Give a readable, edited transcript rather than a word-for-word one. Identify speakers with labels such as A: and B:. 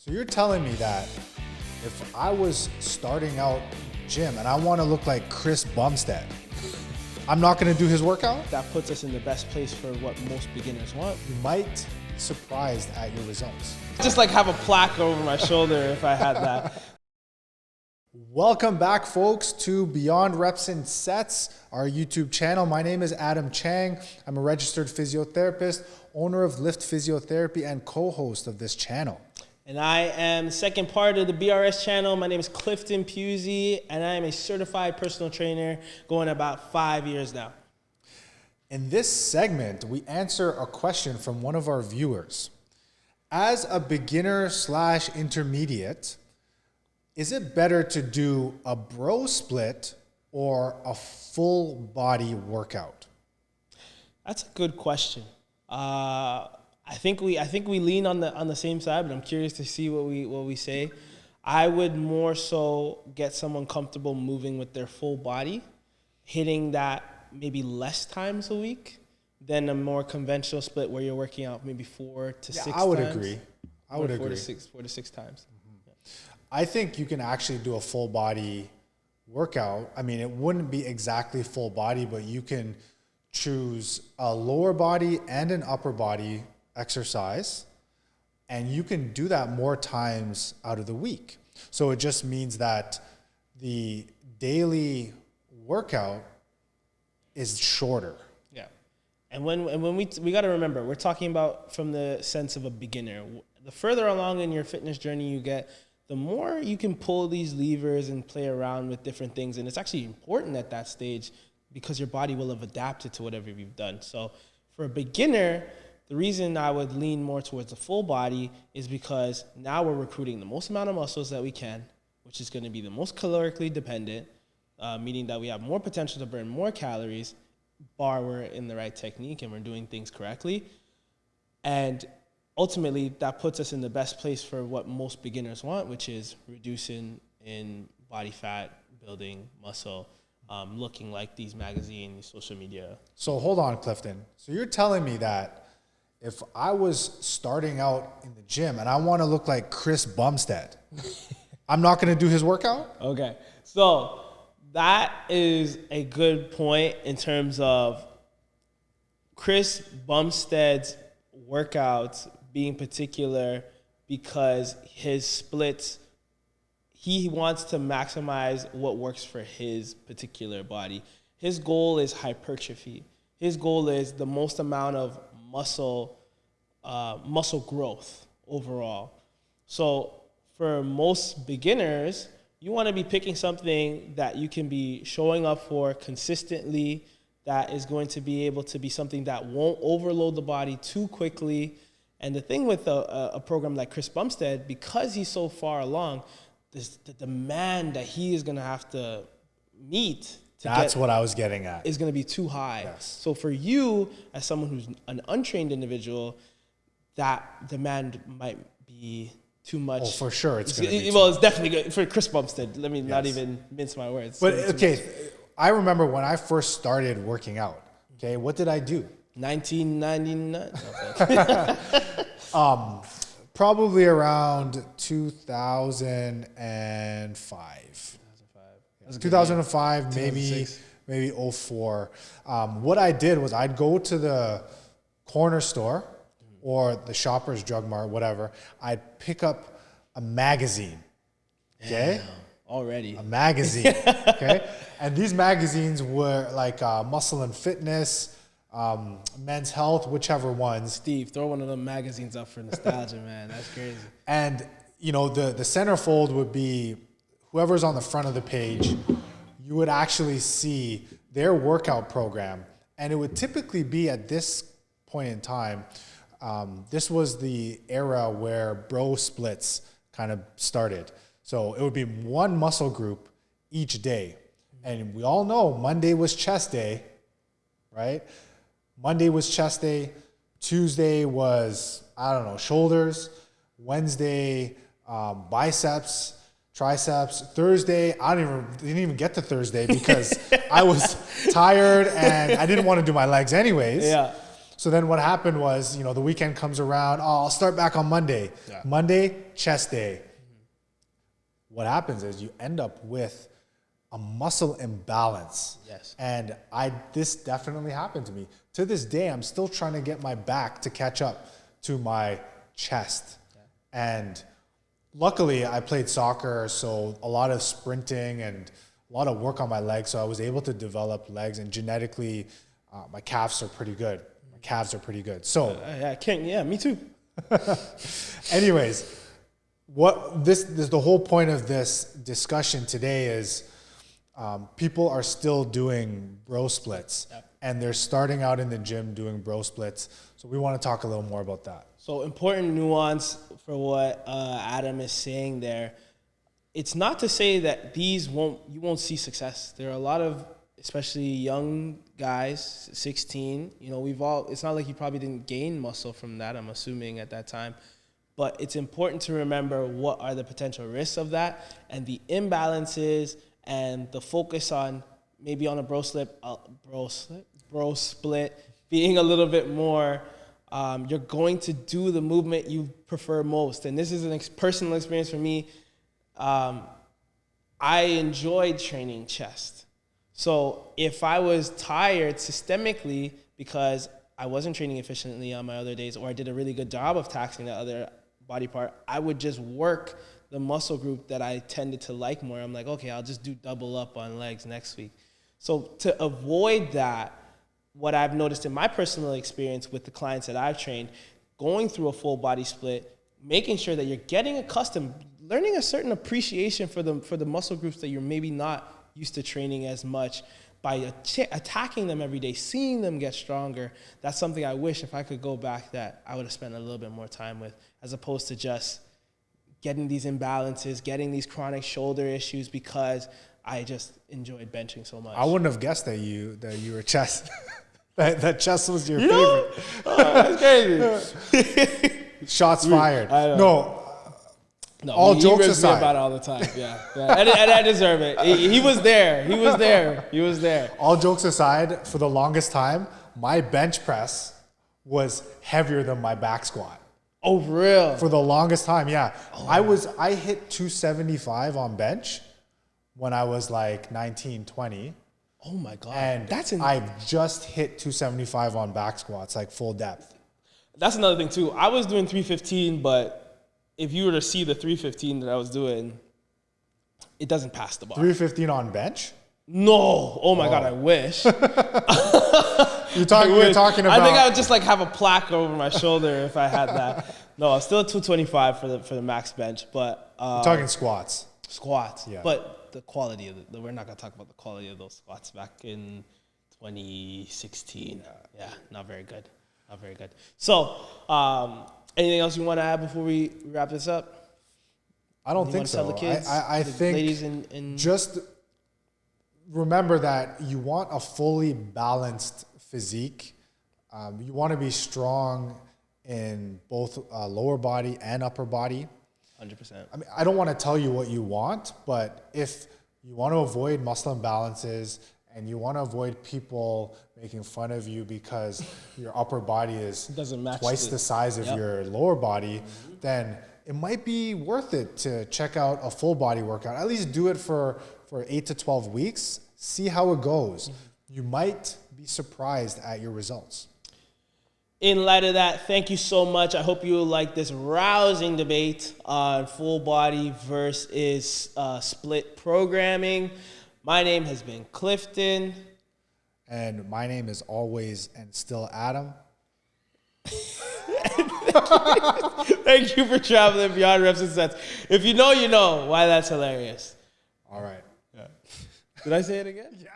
A: So you're telling me that if I was starting out gym and I want to look like Chris Bumstead, I'm not going to do his workout?
B: That puts us in the best place for what most beginners want.
A: You might be surprised at your results.
B: Just like have a plaque over my shoulder if I had that.
A: Welcome back, folks, to Beyond Reps and Sets, our YouTube channel. My name is Adam Chang. I'm a registered physiotherapist, owner of Lift Physiotherapy, and co-host of this channel.
B: And I am the second part of the BRS channel. My name is Clifton, and I am a certified personal trainer going about 5 years now.
A: In this segment, we answer a question from one of our viewers. As a beginner/intermediate, is it better to do a bro split or a full body workout?
B: That's a good question. I think we lean on the same side, but I'm curious to see what we say. I would more so get someone comfortable moving with their full body, hitting that maybe less times a week than a more conventional split where you're working out maybe 4 to 6 times.
A: I would agree. I would agree.
B: 4 to 6 times. Mm-hmm. Yeah.
A: I think you can actually do a full body workout. I mean, it wouldn't be exactly full body, but you can choose a lower body and an upper body exercise, and you can do that more times out of the week. So it just means that the daily workout is shorter.
B: Yeah. And when we got to remember, we're talking about from the sense of a beginner. The further along in your fitness journey you get, the more you can pull these levers and play around with different things. And it's actually important at that stage because your body will have adapted to whatever you've done. So for a beginner, the reason I would lean more towards the full body is because now we're recruiting the most amount of muscles that we can, which is going to be the most calorically dependent, meaning that we have more potential to burn more calories, bar we're in the right technique and we're doing things correctly. And ultimately, that puts us in the best place for what most beginners want, which is reducing in body fat, building muscle, looking like these magazines, social media.
A: So hold on, Clifton. So you're telling me that if I was starting out in the gym and I want to look like Chris Bumstead, I'm not going to do his workout?
B: Okay. So that is a good point in terms of Chris Bumstead's workouts being particular because his splits, he wants to maximize what works for his particular body. His goal is hypertrophy. His goal is the most amount of muscle growth overall. So for most beginners, you want to be picking something that you can be showing up for consistently, that is going to be able to be something that won't overload the body too quickly. And the thing with a program like Chris Bumstead, because he's so far along, the demand that he is going to have to meet
A: That's what I was getting at.
B: Is going to be too high.
A: Yes.
B: So for you, as someone who's an untrained individual, that demand might be too much.
A: Oh, for sure, it's going to be.
B: Well, it's definitely good for Chris Bumstead. Let me not even mince my words.
A: But okay, I remember when I first started working out. Okay, what did I do?
B: 1999.
A: Probably around 2005. 2005, maybe 04. What I did was I'd go to the corner store or the Shoppers Drug Mart, whatever. I'd pick up a magazine. Okay.
B: Damn, already.
A: A magazine. Okay. And these magazines were like Muscle and Fitness, Men's Health, whichever ones.
B: Steve, throw one of them magazines up for nostalgia, man. That's crazy.
A: And, you know, the centerfold would be whoever's on the front of the page. You would actually see their workout program. And it would typically be at this point in time, this was the era where bro splits kind of started. So it would be one muscle group each day. And we all know Monday was chest day, right? Monday was chest day. Tuesday was, I don't know, shoulders. Wednesday, biceps, triceps. Thursday, didn't even get to Thursday because I was tired and I didn't want to do my legs anyways.
B: Yeah.
A: So then what happened was, the weekend comes around. Oh, I'll start back on Monday.
B: Yeah.
A: Monday, chest day. What happens is you end up with a muscle imbalance.
B: Yes.
A: And this definitely happened to me. To this day, I'm still trying to get my back to catch up to my chest. Yeah. And luckily, I played soccer, so a lot of sprinting and a lot of work on my legs. So I was able to develop legs, and genetically, my calves are pretty good. So
B: me too.
A: Anyways, what this the whole point of this discussion today is, people are still doing bro splits, and they're starting out in the gym doing bro splits. So we want to talk a little more about that.
B: So important nuance for what Adam is saying there. It's not to say that you won't see success. There are a lot of, especially young guys, 16. It's not like you probably didn't gain muscle from that, I'm assuming at that time. But it's important to remember what are the potential risks of that and the imbalances and the focus on maybe on a bro split, being a little bit more, you're going to do the movement you prefer most. And this is a personal experience for me. I enjoyed training chest. So if I was tired systemically because I wasn't training efficiently on my other days, or I did a really good job of taxing the other body part, I would just work the muscle group that I tended to like more. I'm like, okay, I'll just do double up on legs next week. So to avoid that, what I've noticed in my personal experience with the clients that I've trained, going through a full body split, making sure that you're getting accustomed, learning a certain appreciation for the muscle groups that you're maybe not used to training as much, by attacking them every day, seeing them get stronger. That's something I wish if I could go back that I would have spent a little bit more time with, as opposed to just getting these imbalances, getting these chronic shoulder issues because I just enjoyed benching so much.
A: I wouldn't have guessed that you were chest. that chest was your favorite.
B: Oh, that's crazy.
A: Shots fired.
B: No,
A: all
B: he
A: jokes
B: rips me
A: aside.
B: about it all the time. Yeah. And I deserve it. He was there.
A: All jokes aside, for the longest time, my bench press was heavier than my back squat.
B: Oh, for real?
A: For the longest time, yeah. Oh, I hit 275 on bench when I was like 19, 20.
B: Oh my God.
A: And I've just hit 275 on back squats, like full depth.
B: That's another thing too. I was doing 315, but if you were to see the 315 that I was doing, it doesn't pass the bar.
A: 315 on bench?
B: No. Oh my God, I wish.
A: You're talking about.
B: I think I would just like have a plaque over my shoulder if I had that. No, I'm still at 225 for the max bench, but
A: you're talking squats.
B: Squats.
A: Yeah.
B: But the quality of we're not gonna talk about the quality of those squats back in 2016. Yeah, not very good. So, anything else you want to add before we wrap this up?
A: I don't think so.
B: Tell the kids,
A: I think
B: ladies and
A: just remember that you want a fully balanced physique. You want to be strong in both lower body and upper body.
B: 100%.
A: I mean, I don't want to tell you what you want, but if you want to avoid muscle imbalances and you want to avoid people making fun of you because your upper body is twice the size of your lower body, then it might be worth it to check out a full body workout. At least do it for 8 to 12 weeks. See how it goes. You might be surprised at your results.
B: In light of that, thank you so much. I hope you like this rousing debate on full body versus split programming. My name has been Clifton.
A: And my name is always and still Adam.
B: Thank you for traveling beyond reps and sets. If you know, you know why that's hilarious.
A: All right.
B: Yeah. Did I say it again?
A: Yeah.